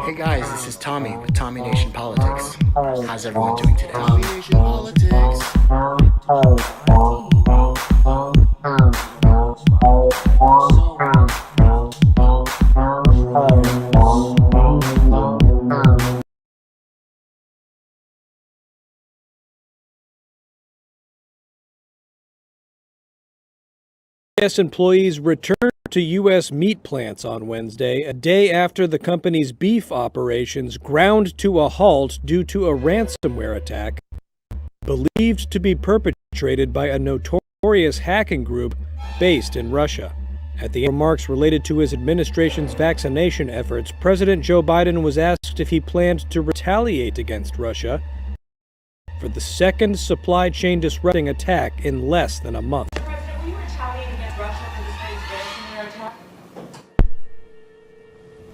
Hey guys, this is Tommy with Tommy Nation Politics. How's everyone doing today? Tommy Nation Politics. U.S. employees returned to U.S. meat plants on Wednesday, a day after the company's beef operations ground to a halt due to a ransomware attack believed to be perpetrated by a notorious hacking group based in Russia. At the remarks related to his administration's vaccination efforts, President Joe Biden was asked if he planned to retaliate against Russia for the second supply chain disrupting attack in less than a month.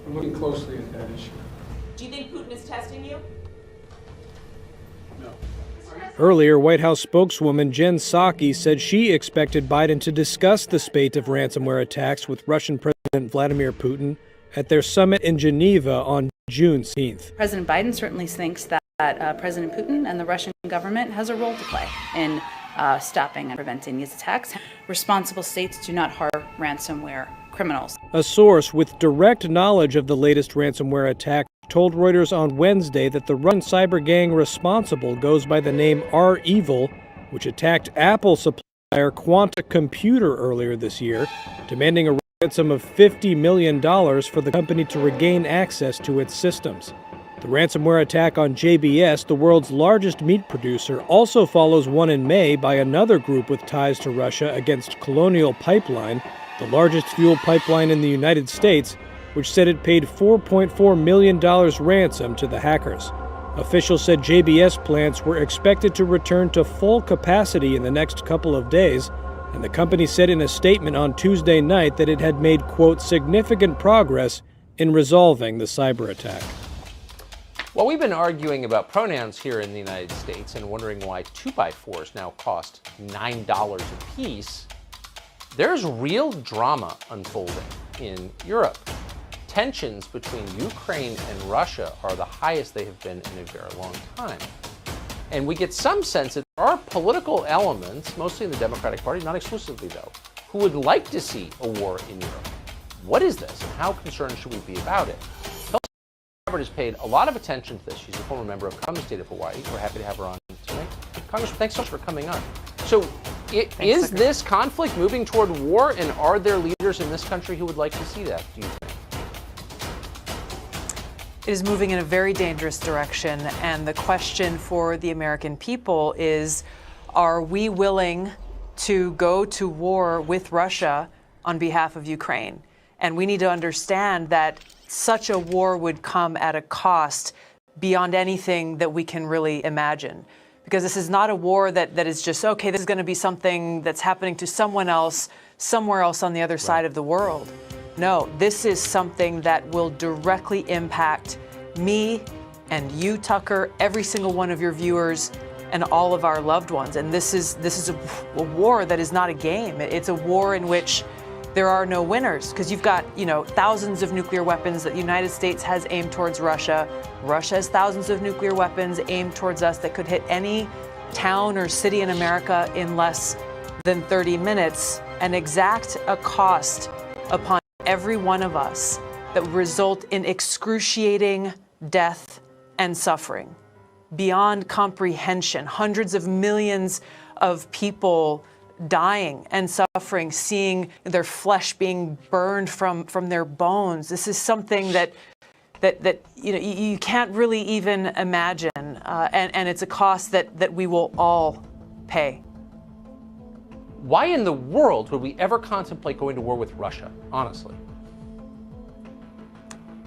I'm looking closely at that issue. Do you think Putin is testing you? No. Earlier, White House spokeswoman Jen Psaki said she expected Biden to discuss the spate of ransomware attacks with Russian President Vladimir Putin at their summit in Geneva on June 16th. President Biden certainly thinks that President Putin and the Russian government has a role to play in stopping and preventing these attacks. Responsible states do not harbor ransomware criminals. A source with direct knowledge of the latest ransomware attack told Reuters on Wednesday that the Russian cyber gang responsible goes by the name R-Evil, which attacked Apple supplier Quanta Computer earlier this year, demanding a ransom of $50 million for the company to regain access to its systems. The ransomware attack on JBS, the world's largest meat producer, also follows one in May by another group with ties to Russia against Colonial Pipeline, the largest fuel pipeline in the United States, which said it paid $4.4 million ransom to the hackers. Officials said JBS plants were expected to return to full capacity in the next couple of days, and the company said in a statement on Tuesday night that it had made, quote, significant progress in resolving the cyber attack. Well, we've been arguing about pronouns here in the United States and wondering why 2x4s now cost $9 a piece. There's real drama unfolding in Europe. Tensions between Ukraine and Russia are the highest they have been in a very long time. And we get some sense that there are political elements, mostly in the Democratic Party, not exclusively though, who would like to see a war in Europe. What is this and how concerned should we be about it? Kelsey has paid a lot of attention to this. She's a former member of Congress, state of Hawaii. We're happy to have her on tonight. Congressman, thanks so much for coming on. So, is this conflict moving toward war, and are there leaders in this country who would like to see that, do you think? It is moving in a very dangerous direction, and the question for the American people is, are we willing to go to war with Russia on behalf of Ukraine? And we need to understand that such a war would come at a cost beyond anything that we can really imagine. Because this is not a war that is just, okay, this is going to be something that's happening to someone else, somewhere else on the other side of the world. No, this is something that will directly impact me and you, Tucker, every single one of your viewers, and all of our loved ones. And this is a war that is not a game. It's a war in which there are no winners, because you've got, thousands of nuclear weapons that the United States has aimed towards Russia. Russia has thousands of nuclear weapons aimed towards us that could hit any town or city in America in less than 30 minutes and exact a cost upon every one of us that would result in excruciating death and suffering beyond comprehension. Hundreds of millions of people dying and suffering, seeing their flesh being burned from their bones. This is something that you can't really even imagine, and it's a cost that we will all pay. Why in the world would we ever contemplate going to war with Russia, honestly?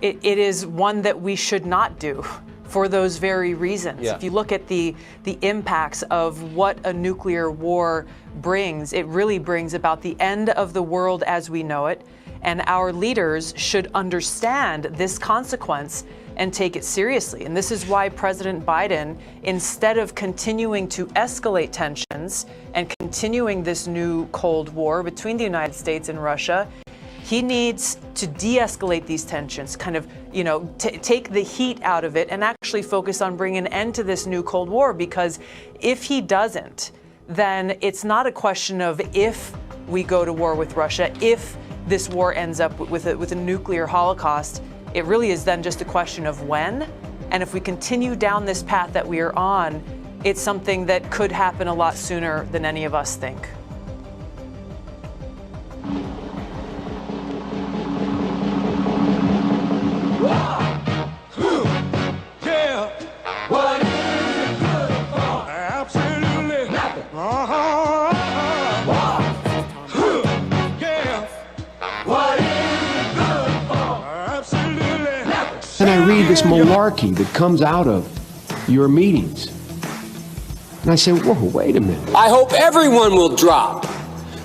It is one that we should not do for those very reasons. Yeah. If you look at the impacts of what a nuclear war brings, it really brings about the end of the world as we know it. And our leaders should understand this consequence and take it seriously. And this is why President Biden, instead of continuing to escalate tensions and continuing this new Cold War between the United States and Russia, He needs to de-escalate these tensions, kind of, take the heat out of it and actually focus on bringing an end to this new Cold War, because if he doesn't, then it's not a question of if we go to war with Russia, if this war ends up with a nuclear holocaust. It really is then just a question of when. And if we continue down this path that we are on, it's something that could happen a lot sooner than any of us think. And I read this malarkey that comes out of your meetings. And I say, whoa, wait a minute. I hope everyone will drop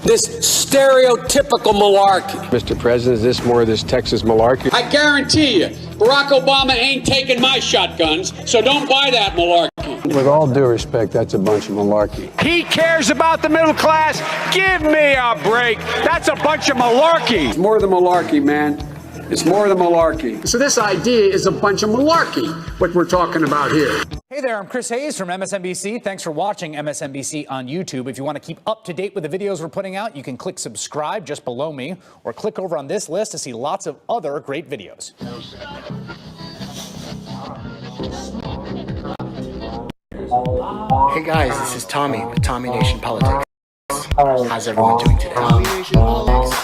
this stereotypical malarkey. Mr. President, is this more of this Texas malarkey? I guarantee you, Barack Obama ain't taking my shotguns, so don't buy that malarkey. With all due respect, that's a bunch of malarkey. He cares about the middle class? Give me a break. That's a bunch of malarkey. It's more than malarkey, man. It's more than malarkey. So this idea is a bunch of malarkey, what we're talking about here. Hey there, I'm Chris Hayes from MSNBC. Thanks for watching MSNBC on YouTube. If you want to keep up to date with the videos we're putting out, you can click subscribe just below me, or click over on this list to see lots of other great videos. Hey guys, this is Tommy with Tommy Nation Politics. How's everyone doing today? Tommy Nation Politics.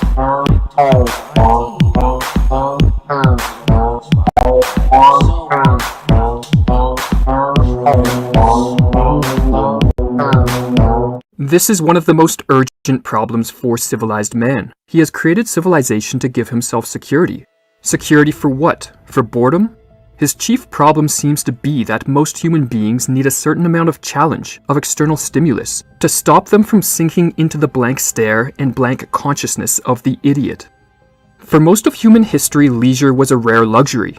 This is one of the most urgent problems for civilized man. He has created civilization to give himself security. Security for what? For boredom? His chief problem seems to be that most human beings need a certain amount of challenge, of external stimulus, to stop them from sinking into the blank stare and blank consciousness of the idiot. For most of human history, leisure was a rare luxury.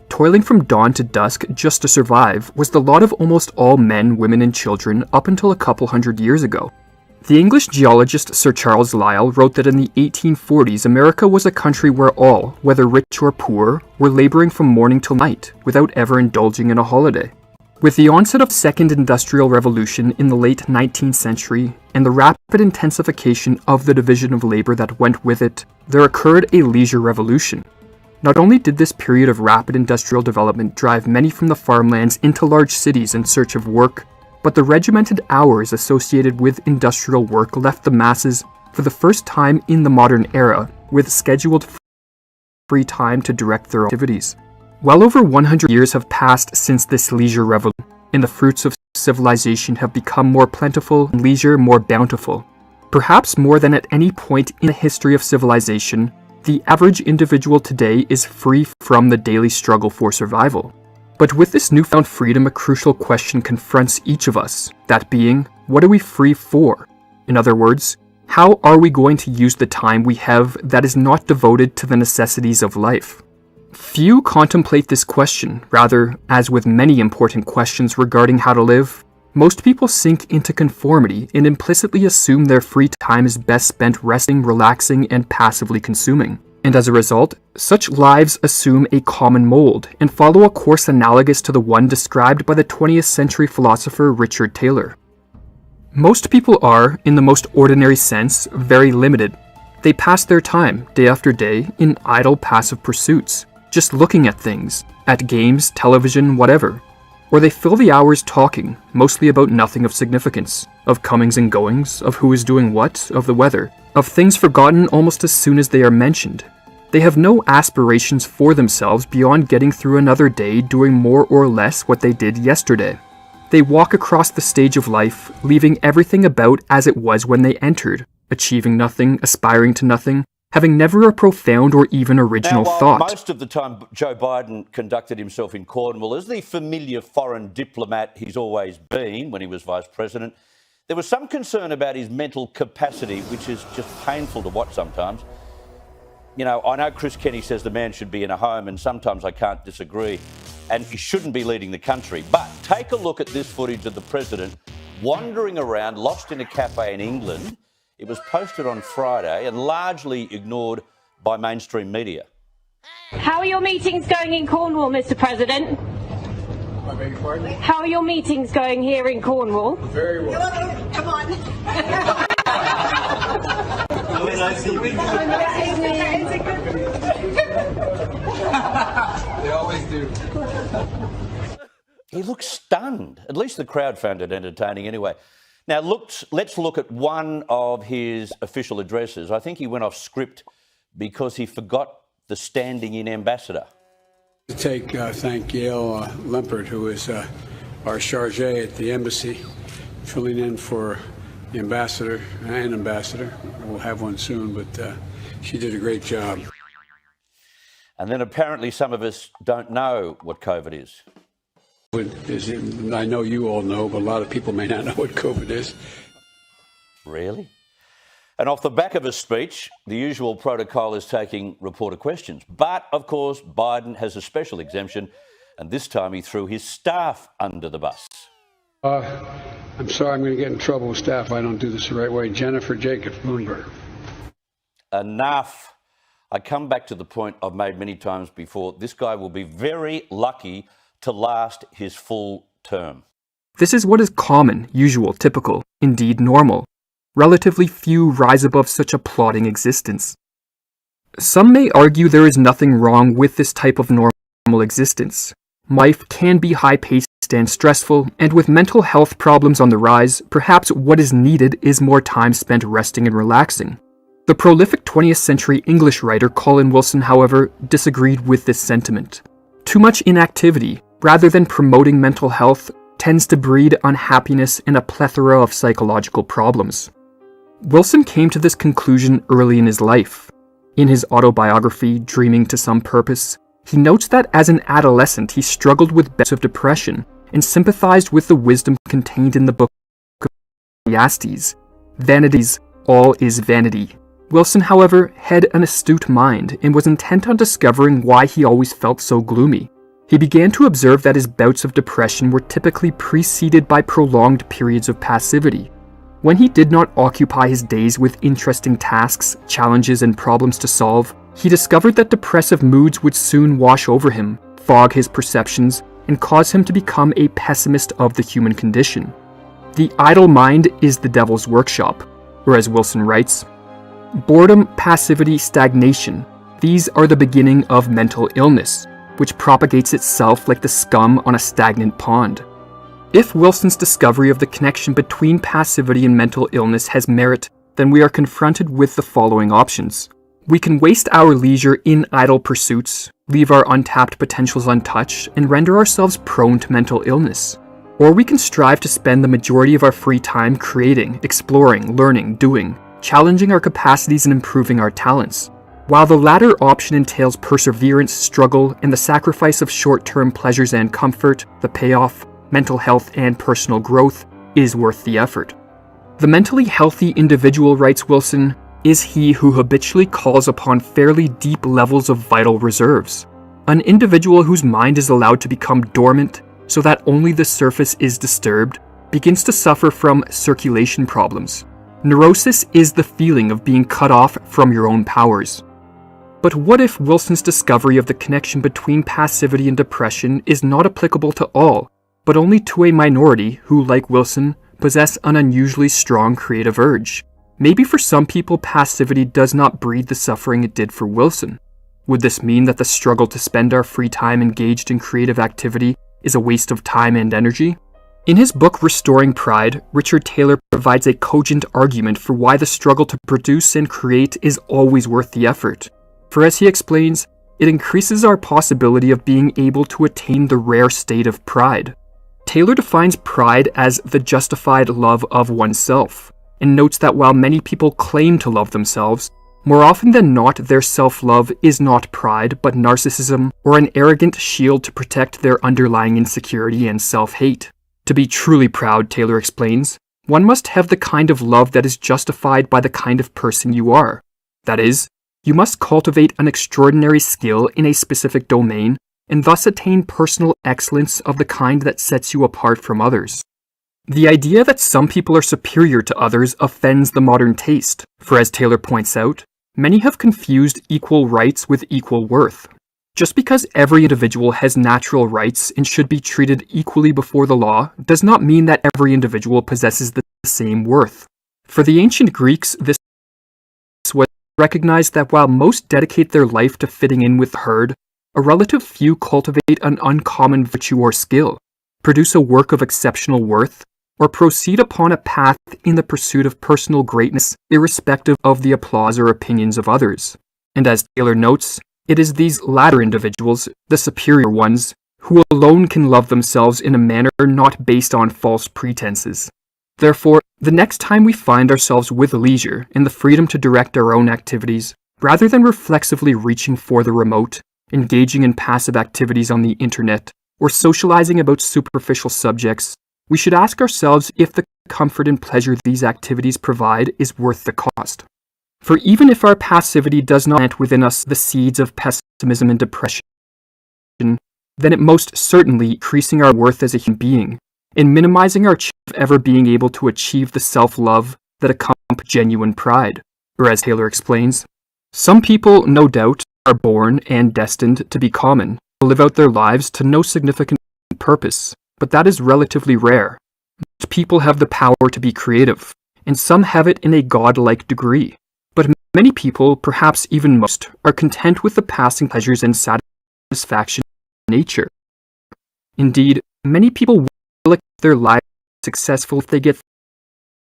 Toiling from dawn to dusk just to survive was the lot of almost all men, women, and children up until a couple hundred years ago. The English geologist Sir Charles Lyell wrote that in the 1840s, America was a country where all, whether rich or poor, were laboring from morning till night, without ever indulging in a holiday. With the onset of the Second Industrial Revolution in the late 19th century, and the rapid intensification of the division of labor that went with it, there occurred a leisure revolution. Not only did this period of rapid industrial development drive many from the farmlands into large cities in search of work, but the regimented hours associated with industrial work left the masses, for the first time in the modern era, with scheduled free time to direct their activities. Well over 100 years have passed since this leisure revolution, and the fruits of civilization have become more plentiful and leisure more bountiful. Perhaps more than at any point in the history of civilization, the average individual today is free from the daily struggle for survival. But with this newfound freedom, a crucial question confronts each of us, that being, what are we free for? In other words, how are we going to use the time we have that is not devoted to the necessities of life? Few contemplate this question. Rather, as with many important questions regarding how to live, most people sink into conformity and implicitly assume their free time is best spent resting, relaxing, and passively consuming. And as a result, such lives assume a common mold and follow a course analogous to the one described by the 20th century philosopher Richard Taylor. Most people are, in the most ordinary sense, very limited. They pass their time, day after day, in idle passive pursuits, just looking at things, at games, television, whatever. Or they fill the hours talking, mostly about nothing of significance, of comings and goings, of who is doing what, of the weather, of things forgotten almost as soon as they are mentioned. They have no aspirations for themselves beyond getting through another day doing more or less what they did yesterday. They walk across the stage of life, leaving everything about as it was when they entered, achieving nothing, aspiring to nothing, having never a profound or even original thought. Most of the time Joe Biden conducted himself in Cornwall as the familiar foreign diplomat he's always been when he was Vice President, there was some concern about his mental capacity, which is just painful to watch sometimes. You know, I know Chris Kenny says the man should be in a home, and sometimes I can't disagree, and he shouldn't be leading the country. But take a look at this footage of the president wandering around, lost in a cafe in England. It was posted on Friday and largely ignored by mainstream media. How are your meetings going in Cornwall, Mr. President? I beg your pardon? How are your meetings going here in Cornwall? Very well. Come on. They always do. He looked stunned. At least the crowd found it entertaining anyway. Now, let's look at one of his official addresses. I think he went off script because he forgot the standing-in ambassador. Thank Gail Lempert, who is our charge at the embassy, filling in for the ambassador, an ambassador. We'll have one soon, but she did a great job. And then apparently some of us don't know what COVID is. I know you all know, but a lot of people may not know what COVID is. Really? And off the back of his speech, the usual protocol is taking reporter questions. But, of course, Biden has a special exemption, and this time he threw his staff under the bus. I'm sorry, I'm going to get in trouble with staff if I don't do this the right way. Jennifer Jacobs Bloomberg. Enough. I come back to the point I've made many times before. This guy will be very lucky to last his full term. This is what is common, usual, typical, indeed normal. Relatively few rise above such a plodding existence. Some may argue there is nothing wrong with this type of normal existence. Life can be high-paced and stressful, and with mental health problems on the rise, perhaps what is needed is more time spent resting and relaxing. The prolific 20th century English writer Colin Wilson, however, disagreed with this sentiment. Too much inactivity, rather than promoting mental health, tends to breed unhappiness and a plethora of psychological problems. Wilson came to this conclusion early in his life. In his autobiography, Dreaming to Some Purpose, he notes that as an adolescent he struggled with bouts of depression and sympathized with the wisdom contained in the book of Ecclesiastes. Vanities, all is vanity. Wilson, however, had an astute mind and was intent on discovering why he always felt so gloomy. He began to observe that his bouts of depression were typically preceded by prolonged periods of passivity. When he did not occupy his days with interesting tasks, challenges, and problems to solve, he discovered that depressive moods would soon wash over him, fog his perceptions, and cause him to become a pessimist of the human condition. The idle mind is the devil's workshop, or as Wilson writes, boredom, passivity, stagnation, these are the beginning of mental illness, which propagates itself like the scum on a stagnant pond. If Wilson's discovery of the connection between passivity and mental illness has merit, then we are confronted with the following options. We can waste our leisure in idle pursuits, leave our untapped potentials untouched, and render ourselves prone to mental illness. Or we can strive to spend the majority of our free time creating, exploring, learning, doing, challenging our capacities and improving our talents. While the latter option entails perseverance, struggle, and the sacrifice of short-term pleasures and comfort, the payoff, mental health and personal growth, is worth the effort. The mentally healthy individual, writes Wilson, is he who habitually calls upon fairly deep levels of vital reserves. An individual whose mind is allowed to become dormant so that only the surface is disturbed begins to suffer from circulation problems. Neurosis is the feeling of being cut off from your own powers. But what if Wilson's discovery of the connection between passivity and depression is not applicable to all, but only to a minority who, like Wilson, possess an unusually strong creative urge? Maybe for some people passivity does not breed the suffering it did for Wilson. Would this mean that the struggle to spend our free time engaged in creative activity is a waste of time and energy? In his book Restoring Pride, Richard Taylor provides a cogent argument for why the struggle to produce and create is always worth the effort. For as he explains, it increases our possibility of being able to attain the rare state of pride. Taylor defines pride as the justified love of oneself, and notes that while many people claim to love themselves, more often than not their self-love is not pride but narcissism or an arrogant shield to protect their underlying insecurity and self-hate. To be truly proud, Taylor explains, one must have the kind of love that is justified by the kind of person you are. That is, you must cultivate an extraordinary skill in a specific domain and thus attain personal excellence of the kind that sets you apart from others. The idea that some people are superior to others offends the modern taste, for as Taylor points out, Many have confused equal rights with equal worth. Just because every individual has natural rights and should be treated equally before the law does not mean that every individual possesses the same worth. For the ancient Greeks, this was recognized that while most dedicate their life to fitting in with the herd, a relative few cultivate an uncommon virtue or skill, produce a work of exceptional worth, or proceed upon a path in the pursuit of personal greatness, irrespective of the applause or opinions of others. And as Taylor notes, it is these latter individuals, the superior ones, who alone can love themselves in a manner not based on false pretenses. Therefore, the next time we find ourselves with leisure and the freedom to direct our own activities, rather than reflexively reaching for the remote, engaging in passive activities on the internet, or socializing about superficial subjects, we should ask ourselves if the comfort and pleasure these activities provide is worth the cost. For even if our passivity does not plant within us the seeds of pessimism and depression, then it most certainly increasing our worth as a human being, and minimizing our chance of ever being able to achieve the self-love that accompanies genuine pride. Or as Taylor explains, some people, no doubt, are born and destined to be common, to live out their lives to no significant purpose, but that is relatively rare. Most people have the power to be creative, and some have it in a godlike degree. But many people, perhaps even most, are content with the passing pleasures and satisfaction of nature. Indeed, many people will accept their lives successful if they get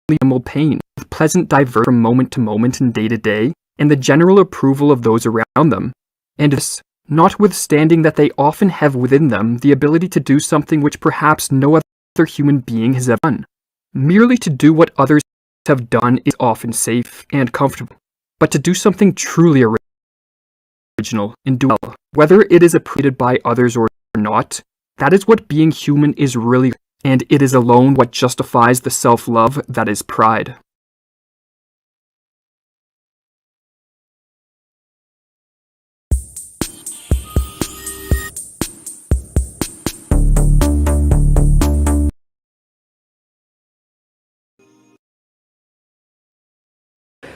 minimal pain, with pleasant diversion from moment to moment and day to day, and the general approval of those around them. And this, notwithstanding that they often have within them the ability to do something which perhaps no other human being has ever done. Merely to do what others have done is often safe and comfortable. But to do something truly original and do well, whether it is appreciated by others or not, that is what being human is really, and it is alone what justifies the self-love that is pride.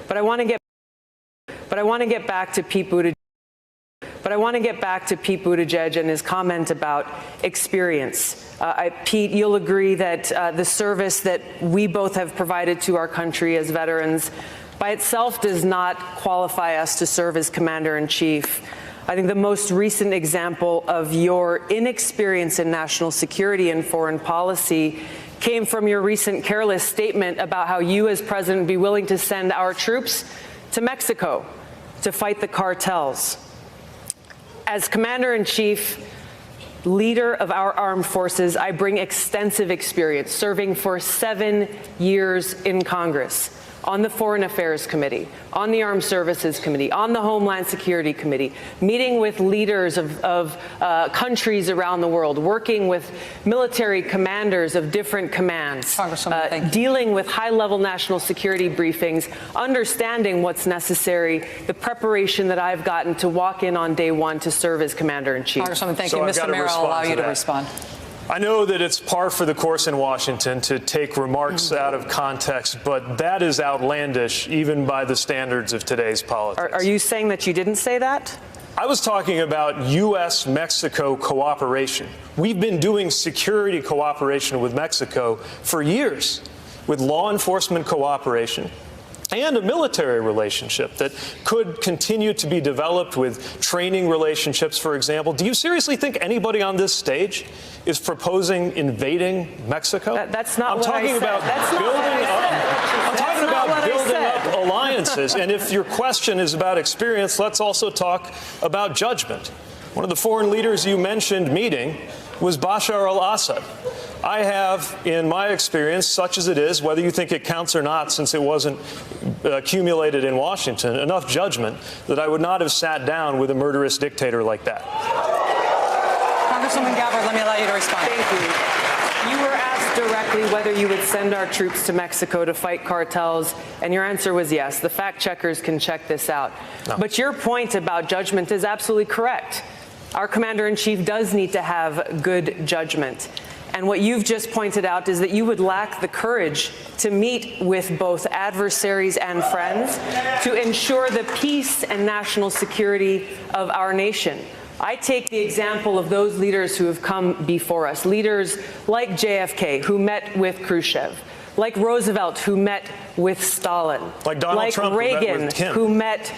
But I want to get back to Pete Buttigieg. And his comment about experience. Pete, you'll agree that the service that we both have provided to our country as veterans by itself does not qualify us to serve as commander-in-chief. I think the most recent example of your inexperience in national security and foreign policy came from your recent careless statement about how you as president would be willing to send our troops to Mexico to fight the cartels. As commander-in-chief, leader of our armed forces, I bring extensive experience serving for 7 years in Congress, on the Foreign Affairs Committee, on the Armed Services Committee, on the Homeland Security Committee, meeting with leaders of countries around the world, working with military commanders of different commands, dealing with high-level national security briefings, understanding what's necessary, the preparation that I've gotten to walk in on day one to serve as Commander-in-Chief. Congresswoman, thank you. Mr. Mayor, I'll allow you to respond. I know that it's par for the course in Washington to take remarks out of context, but that is outlandish even by the standards of today's politics. Are you saying that you didn't say that? I was talking about U.S.-Mexico cooperation. We've been doing security cooperation with Mexico for years, with law enforcement cooperation and a military relationship that could continue to be developed with training relationships, for example. Do you seriously think anybody on this stage is proposing invading Mexico? That's not what I said. I'm talking about building up alliances. And if your question is about experience, let's also talk about judgment. One of the foreign leaders you mentioned meeting was Bashar al-Assad. I have, in my experience, such as it is, whether you think it counts or not, since it wasn't accumulated in Washington, enough judgment that I would not have sat down with a murderous dictator like that. Congresswoman Gabbard, let me allow you to respond. Thank you. You were asked directly whether you would send our troops to Mexico to fight cartels, and your answer was yes. The fact checkers can check this out. No. But your point about judgment is absolutely correct. Our commander-in-chief does need to have good judgment. And what you've just pointed out is that you would lack the courage to meet with both adversaries and friends to ensure the peace and national security of our nation. I take the example of those leaders who have come before us, leaders like JFK, who met with Khrushchev, like Roosevelt, who met with Stalin, like Donald Trump, Reagan, who met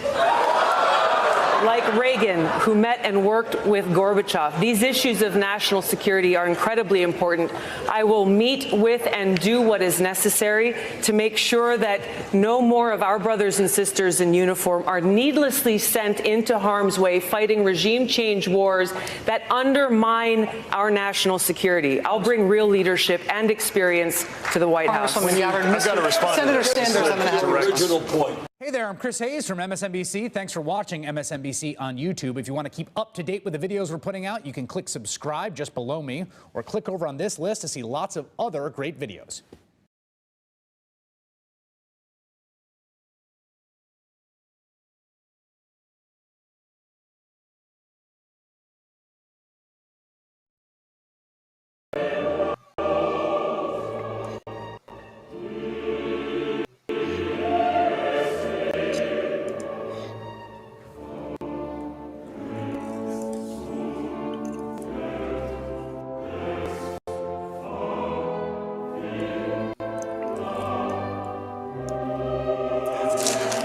and worked with Gorbachev. These issues of national security are incredibly important. I will meet with and do what is necessary to make sure that no more of our brothers and sisters in uniform are needlessly sent into harm's way fighting regime change wars that undermine our national security. I'll bring real leadership and experience to the White House. I've got to respond Senator to Sanders, I'm going to have Original point. Hey there, I'm Chris Hayes from MSNBC. Thanks for watching MSNBC on YouTube. If you want to keep up to date with the videos we're putting out, you can click subscribe just below me or click over on this list to see lots of other great videos.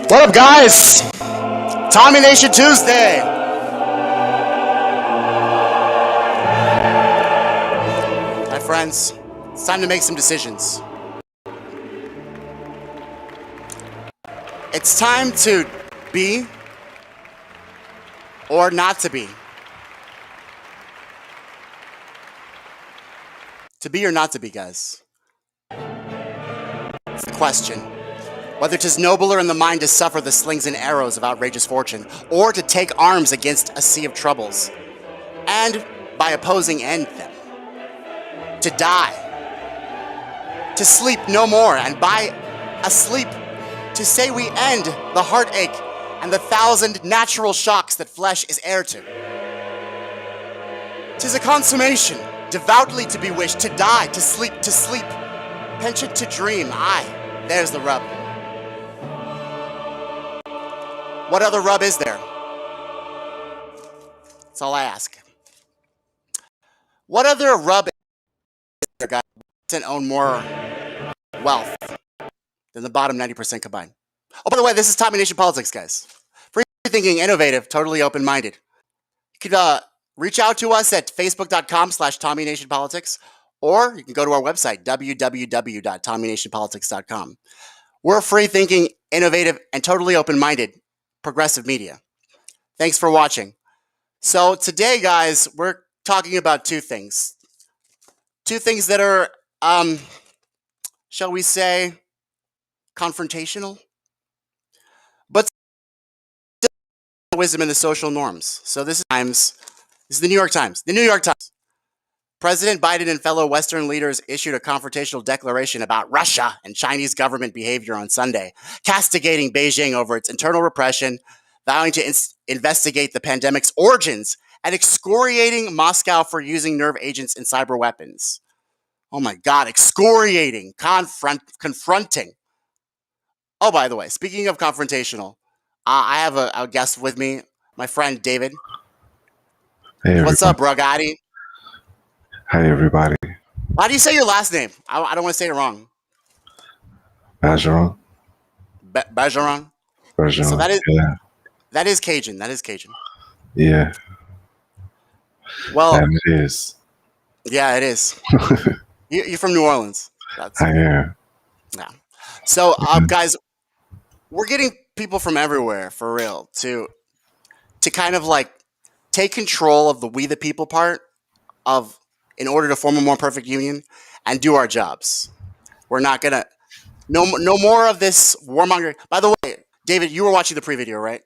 What up, guys? Tommy Nation Tuesday. My friends, it's time to make some decisions. It's time to be or not to be. To be or not to be, guys. It's the question. Whether 'tis nobler in the mind to suffer the slings and arrows of outrageous fortune, or to take arms against a sea of troubles, and by opposing end them. To die. To sleep no more, and by asleep, to say we end the heartache and the 1,000 natural shocks that flesh is heir to. 'Tis a consummation, devoutly to be wished, to die, to sleep, penchant to dream, aye, there's the rub. What other rub is there? That's all I ask. What other rub is there, guys, to own more wealth than the bottom 90% combined? Oh, by the way, this is Tommy Nation Politics, guys. Free thinking, innovative, totally open-minded. You can reach out to us at facebook.com/Tommy Nation Politics, or you can go to our website, www.TommyNationPolitics.com. We're free thinking, innovative, and totally open-minded progressive media. Thanks for watching. So today, guys, we're talking about two things. Two things that are, shall we say, confrontational, but wisdom in the social norms. So this is the New York Times. The New York Times. President Biden and fellow Western leaders issued a confrontational declaration about Russia and Chinese government behavior on Sunday, castigating Beijing over its internal repression, vowing to investigate the pandemic's origins, and excoriating Moscow for using nerve agents and cyber weapons. Oh my God, excoriating, confronting. Oh, by the way, speaking of confrontational, I have a guest with me, my friend David. Hey, what's up, Bragati? Hi, everybody. How do you say your last name? I don't want to say it wrong. Bergeron. Bergeron. Bergeron. So that is Cajun. That is Cajun. Yeah. Well, and it is. Yeah, it is. You're from New Orleans. I am. Yeah. So, guys, we're getting people from everywhere, for real, to kind of like take control of the we the people part of, in order to form a more perfect union and do our jobs. We're not gonna, no more of this warmongering. By the way, David, you were watching the pre-video, right?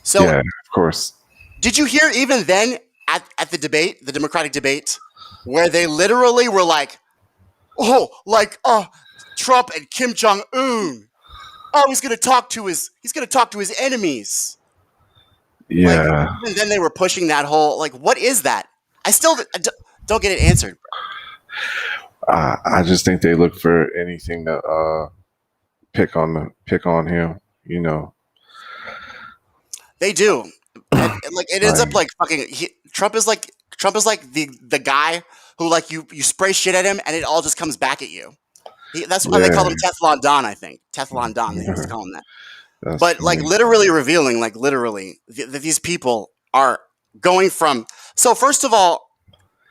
So, yeah, of course. Did you hear even then at the debate, the Democratic debate, where they literally were like, Trump and Kim Jong-un. Oh, he's gonna talk to his enemies. Yeah. Even then they were pushing that whole, what is that? I still don't get it answered. I just think they look for anything to pick on him. You know, They do. And, like it ends up like fucking Trump is like the guy who like you spray shit at him and it all just comes back at you. That's why they call him Teflon Don, I think. Teflon Don, they used to call him that. But funny. like literally revealing, like literally, that these people are going from. So first of all,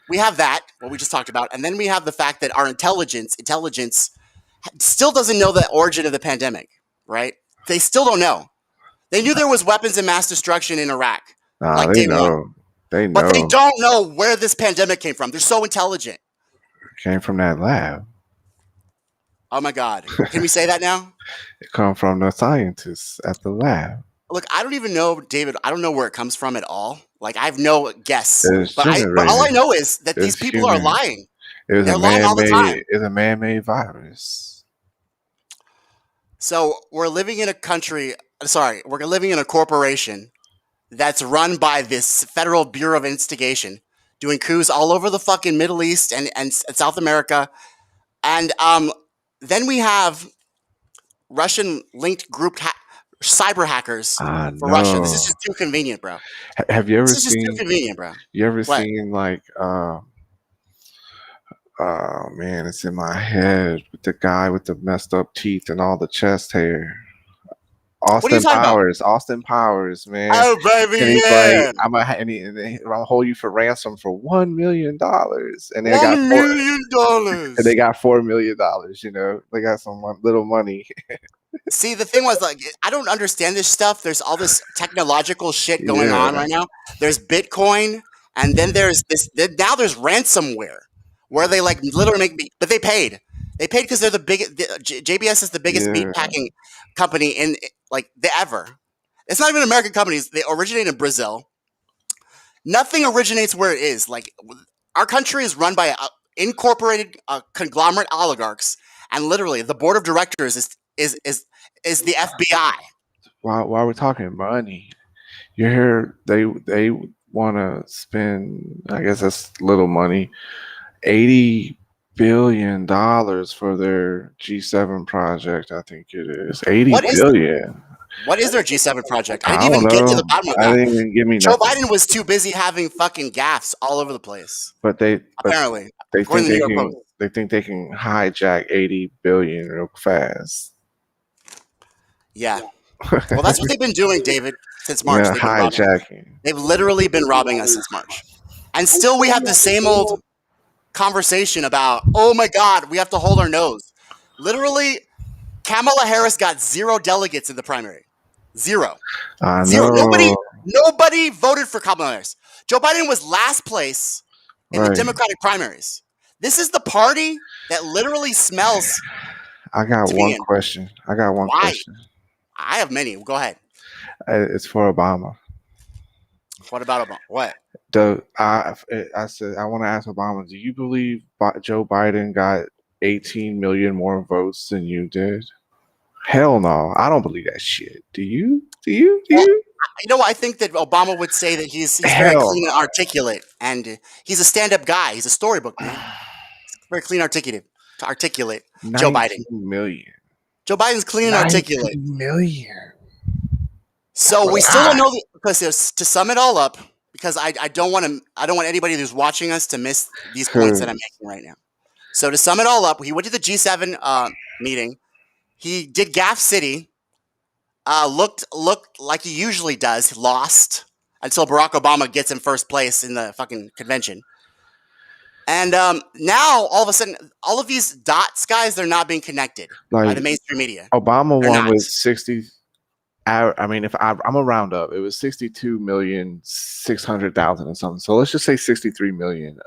we have that, what we just talked about, and then we have the fact that our intelligence still doesn't know the origin of the pandemic, right? They still don't know. They knew there was weapons of mass destruction in Iraq. Nah, like they day one. know. They know. But they don't know where this pandemic came from. They're so intelligent. Came from that lab. Oh my God. Can we say that now? It come from the scientists at the lab. Look, I don't even know, David. I don't know where it comes from at all. Like, I have no guess. It's But all I know is that these people are lying. It was They're lying all the time. It's a man-made virus. So we're living in a country. Sorry, we're living in a corporation that's run by this Federal Bureau of Investigation, doing coups all over the fucking Middle East and South America, and then we have Russian-linked group cyber hackers for Russia. This is just too convenient, bro. Have you ever This is seen? just too convenient, bro. You ever What? seen like? Oh man, it's in my head with the guy with the messed up teeth and all the chest hair. What are you Austin talking about? Powers. Austin Powers, man. Oh, baby, And he's yeah. like, I'll hold you for ransom for $1 million. And they $1 got million. and they got $4 million. You know, they got some little money. See, the thing was, like, I don't understand this stuff. There's all this technological shit going on right now. There's Bitcoin, and then there's this. Now there's ransomware, where they like literally make me. But they paid. They paid because they're the biggest. JBS is the biggest meat packing company in like ever. It's not even American companies. They originate in Brazil. Nothing originates where it is. Like our country is run by incorporated conglomerate oligarchs, and literally the board of directors is the FBI. While we're talking money, you hear they want to spend. I guess that's little money. $80 billion for their G7 project. I think it is $80 billion. What is their G7 project? I I didn't even don't get to know. the bottom of I that. didn't even give me Joe nothing. Biden was too busy having fucking gaffes all over the place. But Apparently, they according think to the they New York can. They think they can hijack 80 billion real fast. Yeah. Well, that's what they've been doing, David, since March. Yeah, They've been robbing us. hijacking. They've literally been robbing us since March. And still we have the same old conversation about, oh my God, we have to hold our nose. Literally, Kamala Harris got 0 delegates in the primary. 0. I 0. know. Nobody voted for Kamala Harris. Joe Biden was last place in the Right. Democratic primaries. This is the party that literally smells. I got to be one in. question. I got one Why? question. I have many. Go ahead. It's for Obama. What about Obama? What? I said I want to ask Obama. Do you believe Joe Biden got 18 million more votes than you did? Hell no. I don't believe that shit. Do you? You know, I think that Obama would say that he's very Hell clean and articulate, and he's a stand-up guy. He's a storybook man. Very clean, articulate. Joe Biden. 19 million. Joe Biden's clean and articulate. 19 million. So we still don't know because to sum it all up, because I don't want anybody who's watching us to miss these points that I'm making right now. So to sum it all up, he went to the G7 meeting. He did Gaff City. Looked like he usually does. Lost until Barack Obama gets in first place in the fucking convention. And now all of a sudden, all of these dots, guys, they're not being connected by the mainstream media. Obama They're won not. with 60. I mean, if I'm a round up, it was 62,600,000 or something. So let's just say 63 million.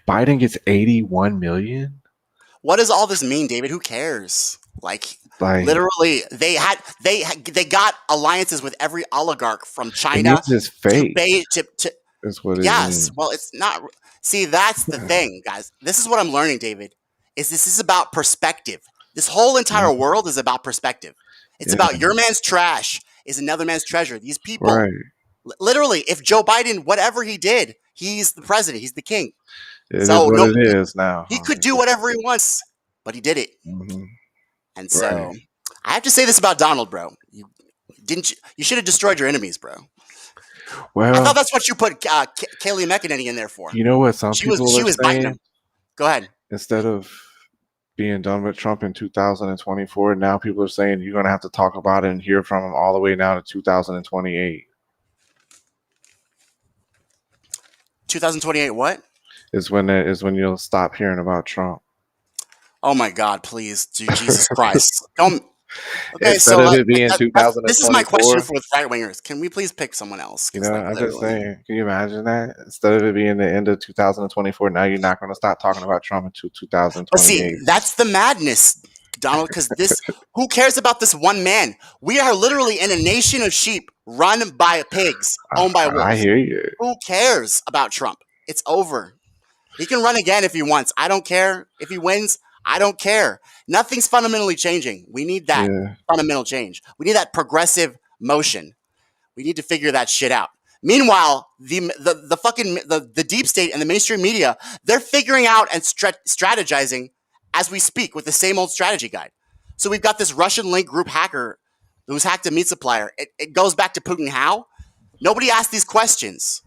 Biden gets 81 million. What does all this mean, David? Who cares? Like literally, they got alliances with every oligarch from China this is fake. to That's what it yes. is. Well, it's not. See, that's the thing, guys. This is what I'm learning, David. This is about perspective. This whole entire world is about perspective. It's about your man's trash is another man's treasure. These people, Right. literally, if Joe Biden, whatever he did, he's the president. He's the king. It is So what no, it is now. he could do whatever he wants, but he did it. And so I have to say this about Donald, bro. You should have destroyed your enemies, bro. Well, I thought that's what you put Kayleigh McEnany in there for. you know what some She was people are biting saying? him. Go ahead. Instead of being done with Trump in 2024, now people are saying you're going to have to talk about it and hear from him all the way now to 2028. 2028 what? Is when you'll stop hearing about Trump. Oh my God! Please, Jesus Christ! Don't. Okay, Instead so of it being this is my question 2024, for the right wingers. Can we please pick someone else? you know, I'm just saying, can you imagine that? Instead of it being the end of 2024, now you're not going to stop talking about Trump until 2028. But see, that's the madness, Donald, because who cares about this one man? We are literally in a nation of sheep run by pigs, owned by wolves. I hear you. Who cares about Trump? It's over. He can run again if he wants. I don't care. If he wins, I don't care. Nothing's fundamentally changing. We need that fundamental change. We need that progressive motion. We need to figure that shit out. Meanwhile, the deep state and the mainstream media, they're figuring out and strategizing as we speak with the same old strategy guide. So we've got this Russian link group hacker who's hacked a meat supplier. It goes back to Putin. How? Nobody asked these questions.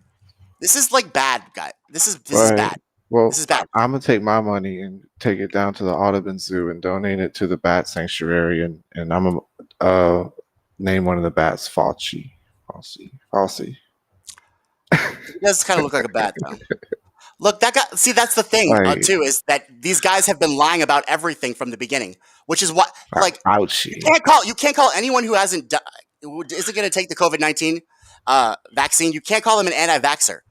This is like bad, guy. This is bad. Well, this is bad. I'm gonna take my money and take it down to the Audubon Zoo and donate it to the bat sanctuary, and I'm gonna name one of the bats Fauci. He does kind of look like a bat, though. Look, that guy. See, that's the thing too, is that these guys have been lying about everything from the beginning, which is what Fauci. You can't call anyone who isn't going to take the COVID-19 vaccine. You can't call them an anti-vaxxer.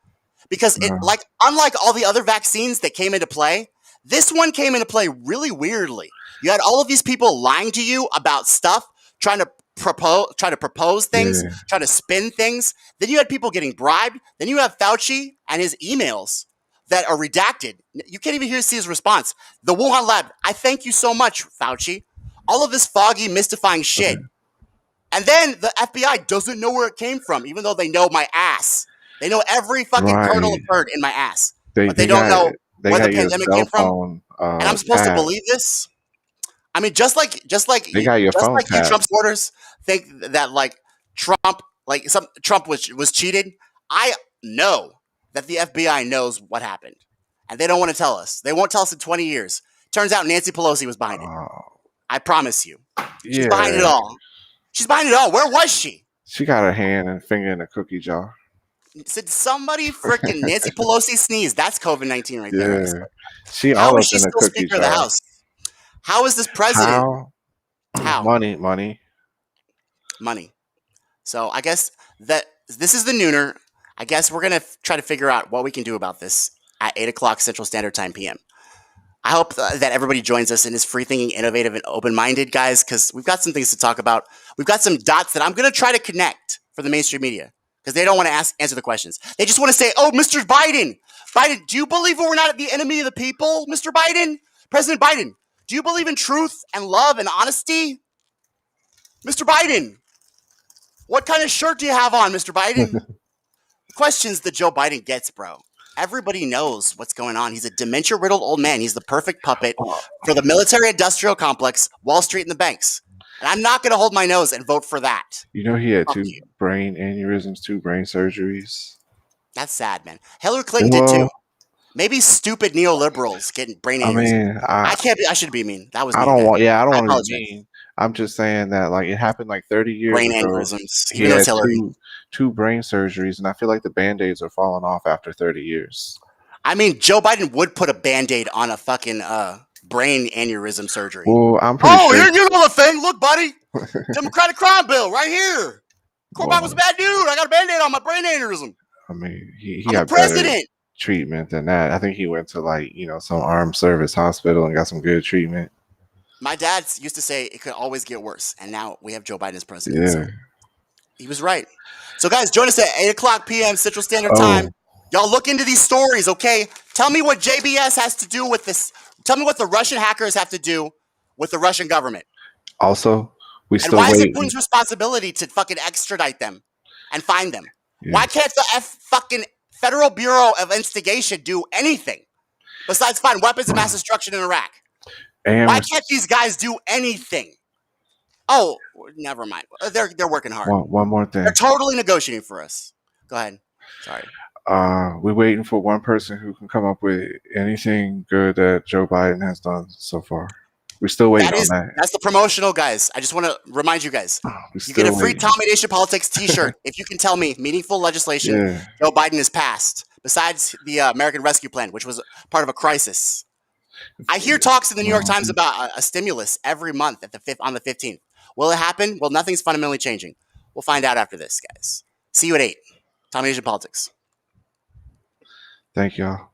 Because unlike all the other vaccines that came into play, this one came into play really weirdly. You had all of these people lying to you about stuff, trying to propose things, trying to spin things. Then you had people getting bribed. Then you have Fauci and his emails that are redacted. You can't even see his response. The Wuhan lab, I thank you so much, Fauci. All of this foggy, mystifying shit. And then the FBI doesn't know where it came from, even though they know my ass. They know every fucking kernel of bird in my ass. But they don't know where the pandemic came from. And I'm supposed to believe this? I mean, just like they got your phone you Trump supporters think that Trump was cheated. I know that the FBI knows what happened. And they don't want to tell us. They won't tell us in 20 years. Turns out Nancy Pelosi was behind it. I promise you. She's behind it all. She's behind it all. Where was she? She got her hand and finger in a cookie jar. Did somebody freaking Nancy Pelosi sneeze? That's COVID-19 right there. She How all is up she in a still cookie Speaker of jar. the House? How is this president? How? Money. So I guess that this is the nooner. I guess we're going to try to figure out what we can do about this at 8 o'clock Central Standard Time PM. I hope that everybody joins us and is free-thinking, innovative, and open-minded, guys, because we've got some things to talk about. We've got some dots that I'm going to try to connect for the mainstream media because they don't want to answer the questions. They just want to say, oh, Mr. Biden, do you believe we're not the enemy of the people, Mr. Biden? President Biden, do you believe in truth and love and honesty? Mr. Biden, what kind of shirt do you have on, Mr. Biden? Questions that Joe Biden gets, bro. Everybody knows what's going on. He's a dementia-riddled old man. He's the perfect puppet for the military-industrial complex, Wall Street, and the banks. And I'm not going to hold my nose and vote for that. You know he had two brain aneurysms, 2 brain surgeries. That's sad, man. Hillary Clinton did too. Maybe stupid neoliberals getting brain aneurysms. I can't be. I should be mean. That was. I mean, don't want. Yeah, I don't want to apologize. be mean. I'm just saying that it happened 30 years Brain ago. aneurysms. He had two brain surgeries, and I feel like the Band-Aids are falling off after 30 years. I mean, Joe Biden would put a Band-Aid on a fucking brain aneurysm surgery. Well, I'm pretty sure. You know the thing. Look, buddy. Democratic crime bill right here. Corbett was a bad dude. I got a Band-Aid on my brain aneurysm. I mean, he I'm got the president. better treatment than that. I think he went to some armed service hospital and got some good treatment. My dad used to say it could always get worse, and now we have Joe Biden as president. Yeah. So he was right. So, guys, join us at 8 o'clock p.m. Central Standard Time. Y'all look into these stories, okay? Tell me what JBS has to do with this. Tell me what the Russian hackers have to do with the Russian government. Also, and why is it Putin's responsibility to fucking extradite them and find them? Yeah. Why can't the fucking Federal Bureau of Investigation do anything? besides find weapons of mass destruction in Iraq? And Why can't these guys do anything? Oh, never mind. They're working hard. one more thing. They're totally negotiating for us. Go ahead. Sorry. We're waiting for one person who can come up with anything good that Joe Biden has done so far. We're still waiting on that. That's the promotional, guys. I just want to remind you guys. You get a free Tommy Nation Politics t-shirt if you can tell me meaningful legislation Joe Biden has passed, besides the American Rescue Plan, which was part of a crisis. I hear talks in the New York Times about a stimulus every month on the 15th. Will it happen? Well, nothing's fundamentally changing. We'll find out after this, guys. See you at 8. Tommy Nation Politics. Thank y'all.